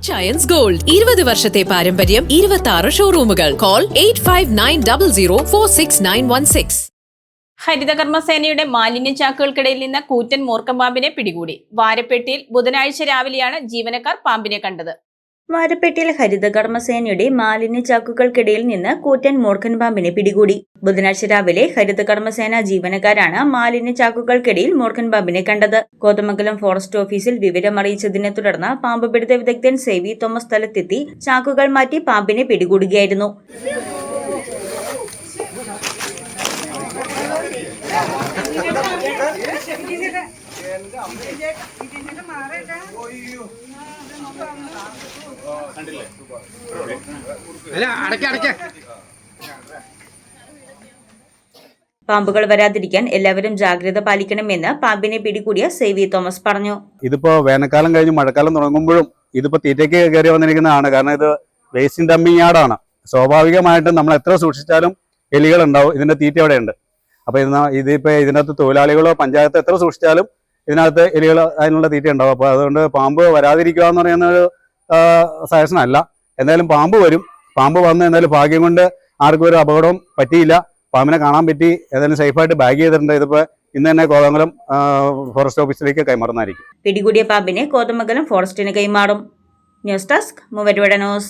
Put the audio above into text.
Giants Gold 20 വർഷത്തെ പാരമ്പര്യം 26 ഷോറൂമുകൾ call 8590046916. ഹരിതകർമ്മസേനയുടെ മാലിന്യ ചാക്കുകൾക്കിടയിൽ നിന്ന് കൂറ്റൻ മൂർഖമ്പാമ്പിനെ പിടികൂടി. വാരപ്പെട്ടിയിൽ ബുധനാഴ്ച രാവിലെയാണ് ജീവനക്കാർ പാമ്പിനെ കണ്ടത്. വാരപ്പെട്ടിയിൽ ഹരിതകർമ്മസേനയുടെ മാലിന്യ ചാക്കുകൾക്കിടയിൽ നിന്ന് കൂറ്റൻ മൂർഖൻ പാമ്പിനെ പിടികൂടി. ബുധനാഴ്ച രാവിലെ ഹരിതകർമ്മസേന ജീവനക്കാരാണ് മാലിന്യ ചാക്കുകൾക്കിടയിൽ മൂർഖൻ പാമ്പിനെ കണ്ടത്. കോതമംഗലം ഫോറസ്റ്റ് ഓഫീസിൽ വിവരമറിയിച്ചതിനെ തുടർന്ന് പാമ്പ് പിടുത്ത വിദഗ്ധൻ സേവി തോമസ് സ്ഥലത്തെത്തി ചാക്കുകൾ മാറ്റി പാമ്പിനെ പിടികൂടുകയായിരുന്നു. പാമ്പുകൾ വരാതിരിക്കാൻ എല്ലാവരും ജാഗ്രത പാലിക്കണമെന്ന് പാമ്പിനെ പിടികൂടിയ സേവി തോമസ് പറഞ്ഞു. ഇതിപ്പോ വേനൽക്കാലം കഴിഞ്ഞ് മഴക്കാലം തുടങ്ങുമ്പോഴും ഇതിപ്പോ തീറ്റയ്ക്ക് കയറി വന്നിരിക്കുന്നതാണ്. കാരണം ഇത് വേസ്റ്റ് ഡംപിങ് യാർഡാണ്. സ്വാഭാവികമായിട്ടും നമ്മൾ എത്ര സൂക്ഷിച്ചാലും എലികൾ ഉണ്ടാവും. ഇതിന്റെ തീറ്റ അവിടെ ഉണ്ട്. അപ്പൊ ഇതിപ്പോ ഇതിനകത്ത് തൊഴിലാളികളോ പഞ്ചായത്ത് എത്ര സൂക്ഷിച്ചാലും ഇതിനകത്ത് എലികൾ അതിനുള്ള തീറ്റ ഉണ്ടാവും. അപ്പൊ അതുകൊണ്ട് പാമ്പ് വരാതിരിക്കുക എന്ന് പറയുന്ന ഒരു സജഷൻ അല്ല. എന്തായാലും പാമ്പ് വരും. പാമ്പ് വന്ന് എന്തായാലും ഭാഗ്യം കൊണ്ട് ആർക്കും ഒരു അപകടവും പറ്റിയില്ല. പാമ്പിനെ കാണാൻ പറ്റി. ഏതായാലും സേഫായിട്ട് ബാഗ് ചെയ്തിട്ടുണ്ട്. ഇതിപ്പോ ഇന്ന് തന്നെ കോതമംഗലം ഫോറസ്റ്റ് ഓഫീസിലേക്ക് കൈമാറുന്നതായിരിക്കും. പിടികൂടിയ പാമ്പിനെ കോതമംഗലം ഫോറസ്റ്റിന് കൈമാറും. News desk Muvattupuzha news.